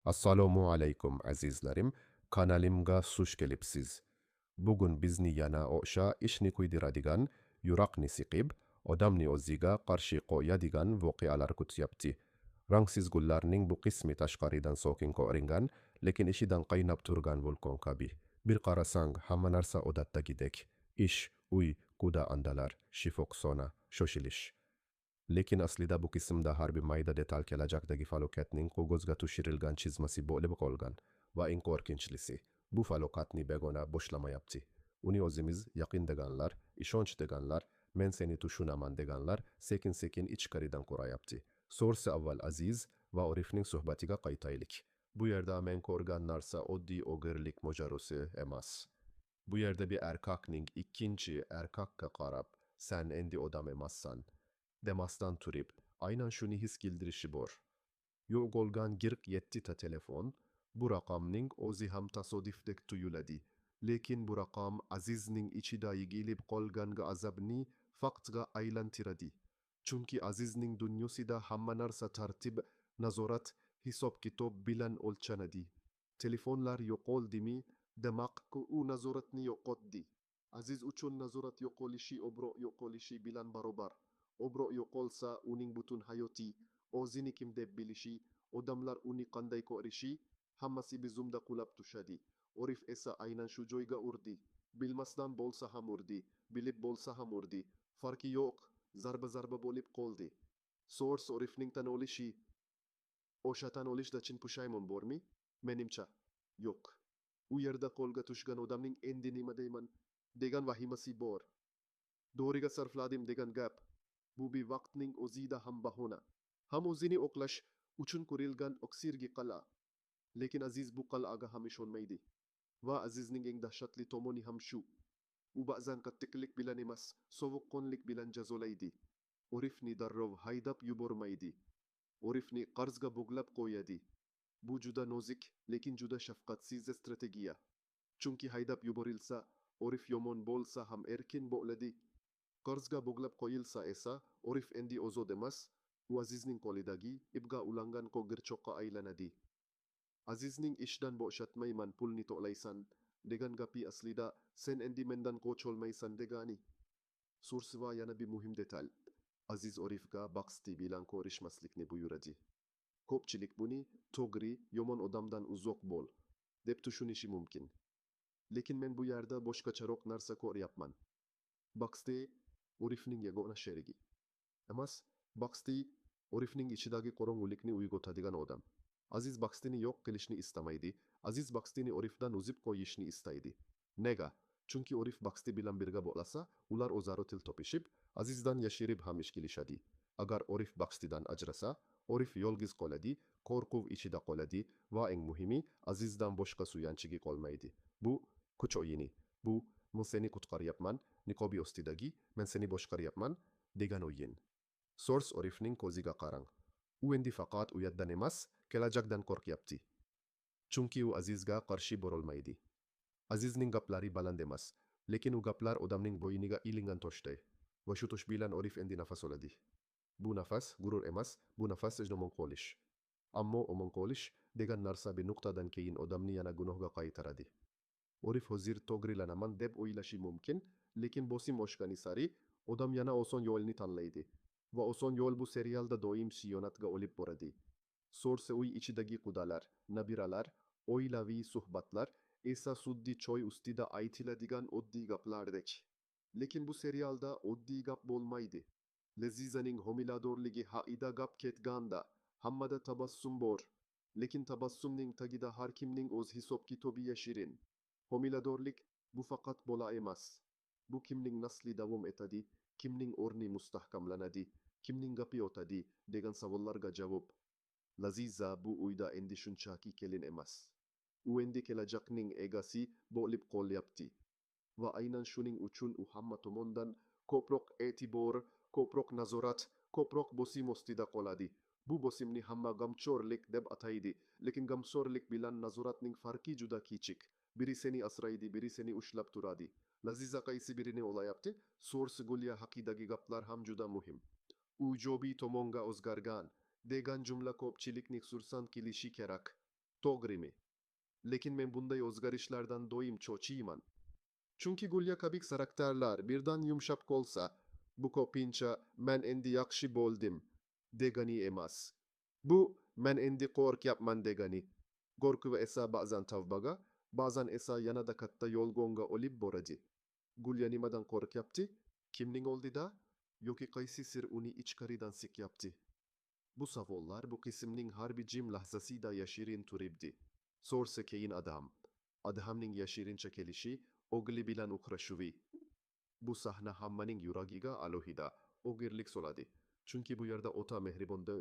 Assalomu alaykum azizlarim, kanalimga xush kelibsiz. Bugun bizni yana o'sha ishni kuydiradigan, yurakni siqib, odamni o'ziga qarshi qo'yadigan voqealar kutyapti. Rangsiz gullarning bu qismi tashqaridan sokin ko'ringan, lekin ichidan qaynab turgan vulqon kabi. Bir qarasang hamma narsa odatdagidek. Ish, uy, quda andalar, shifoxona, shoshilish. Lekin aslida bu qismda harbiy mayda detal kelajakdagi falokatning ko'zga tushirilgan chizmasi bo'lib qolgan va eng qo'rqinchlisi, bu falokatni begona boshlamayapti. Uni o'zimiz yaqin deganlar, ishonch deganlar, men seni tushunaman deganlar sekin-sekin ichkaridan qurayapti. So'rsa avval Aziz va Orifning suhbatiga qaytaylik. Bu yerda men ko'rgan narsa oddiy o'g'irlik mojarosi emas. Bu yerda bir erkakning ikkinchi erkakka qarab, sen endi odam emassan demasdan turib, aynan shuni his kildirishi bor. Yo'qolgan 47 ta telefon, bu raqamning o'zi ham tasodifdek tuyuladi. Lekin bu raqam Azizning ichida yigilib qolgan g'azabni faktga aylantiradi. Chunki Azizning dunyosida hamma narsa tartib, nazorat, hisob-kitob bilan o'lchanadi. Telefonlar yo'qoldimi, demak u nazoratni yo'qotdi. Aziz uchun nazorat yo'qolishi obro' yo'qolishi bilan barobar. Obro' yo'qolsa uning butun hayoti, o'zini kim deb bilishi, odamlar uni qanday ko'rishi, hammasi bizumda qulab tushadi. Orif esa aynan shu joyga urdi. Bilmasdan bo'lsa ham urdi, bilib bo'lsa ham urdi. Farqi yo'q, zarba bo'lib qoldi. So'rs Orifning tan olishi, o'sha tan olishda chin pushaymon bormi? Menimcha, yo'q. U yerda qo'lga tushgan odamning endi nima deyman degan vahimasi bor. Doriga sarfladim degan gap. Bu bir vaqtning o'zida ham bahona. Ham o'zini oqlash uchun qurilgan oksirgi qal'a. Lekin Aziz bu qal'aga ham ishonmaydi. Va Azizning eng dahshatli tomoni ham shu. U ba'zan qattiqlik bilan emas, sovuqqonlik bilan jazolaydi. Orifni darrov haydab yubormaydi. Orifni qarzga bog'lab qo'yadi. Bu juda nozik, lekin juda shafqatsiz strategiya. Chunki haydab yuborilsa, Orif yomon bo'lsa ham erkin bo'ladi. Qarzga bog'lab qo'yilsa esa, Orif endi ozod emas, u Azizning qo'lidagi ipga ulangan qo'g'irchoqqa aylanadi. Azizning ishdan bo'shatmayman pulni to'laysan degan gapi aslida sen endi mendan qocholmaysan degani. Sursiva yana bir muhim detal. Aziz Orifga Baxti bilan ko'rishmaslikni buyuradi. Ko'pchilik buni to'g'ri, yomon odamdan uzoq bo'l deb tushunishi mumkin. Lekin men bu yerda boshqacharoq narsa ko'ryapman. Baxti Orifning yagona sherigi emas, Baxti Orifning ichidagi qorong'ulikni uyg'otadigan odam. Aziz Baxtini yo'q qilishni istamaydi. Aziz Baxtini Orifdan uzib qo'yishni istaydi. Nega? Chunki Orif Baxti bilan birga bo'lsa, ular o'zaro til topishib, Azizdan yashirib ham ish qilishadi. Agar Orif Baxtidan ajrasa, Orif yolg'iz qoladi, qo'rquv ichida qoladi va eng muhimi, Azizdan boshqa suyanchigi qolmaydi. Bu kuch o'yini. Bu men seni qutqaryapman, niqobi ostidagi men seni boshqaryapman degan o'yin. So'rs Orifning ko'ziga qarang. U endi faqat uyatdan emas, kelajakdan qo'rqyapti. Chunki u Azizga qarshi borolmaydi. Azizning gaplari baland emas, lekin u gaplar odamning bo'yniga ilingan toshday. Va shu tosh bilan Orif endi nafas oladi. Bu nafas g'urur emas, bu nafas omon qolish. Ammo omon qolish degan narsa bir nuqtadan keyin odamni yana gunohga qaytaradi. Orif hozir to'g'rilanaman deb o'ylashi mumkin, lekin bosim oshgani sari odam yana oson yo'lni tanlaydi. Va oson yo'l bu serialda doim xiyonatga olib boradi. So'rsa uy ichidagi qudalar, nabiralar, oilaviy suhbatlar esa suddi choy ustida aytiladigan oddiy gaplardek. Lekin bu serialda oddiy gap bo'lmaydi. Lezizaning homiladorligi haqida gap ketganda hammada tabassum bor. Lekin tabassumning tagida har kimning o'z hisob-kitobi yashirin. Homiladorlik bu faqat bola emas. Bu kimning nasli davom etadi, kimning o'rni mustahkamlanadi, kimning gapi o'tadi degan savollarga javob. Laziza bu uyda endi shunchaki kelin emas. U endi kelajakning egasi bo'lib qolyapti. Va aynan shuning uchun u hamma tomondan ko'proq e'tibor, ko'proq nazorat, ko'proq bosim ostida qoladi. Bu bosimni hamma g'amxo'rlik deb ataydi, lekin g'amxo'rlik bilan nazoratning farqi juda kichik. Biri seni asraydi, biri seni ushlab turadi. Laziza qaysi birini olayapti? So'rs Gulya haqidagi gaplar ham juda muhim. U ijobiy tomonga o'zgargan degan jumla ko'pchilikni xursand qilishi kerak. Doğru mi? Lekin men bunday o'zgarishlardan doim cho'chiyman. Chunki Gulya kabik karakterlar birdan yumshab olsa, bu ko'pincha men endi yaxshi bo'ldim degani emas. Bu men endi qo'rqyapman degani. Qo'rquv esa ba'zan tavbaga, ba'zan esa yanada katta yo'lgonga olib boradi. Gulya nimadan qo'rqyapti? Kimning oldida? Yoki qaysi sir uni ichkaridan sikyapti? Bu savollar bu qismning har bir jim lahzasida yashirin turibdi. So'rsa keyin Adhamning yashirincha kelishi, o'g'li bilan uchrashuvi. Bu sahna hammaning yuragiga alohida o'g'irlik soladi. Chunki bu yerda ota mehribonda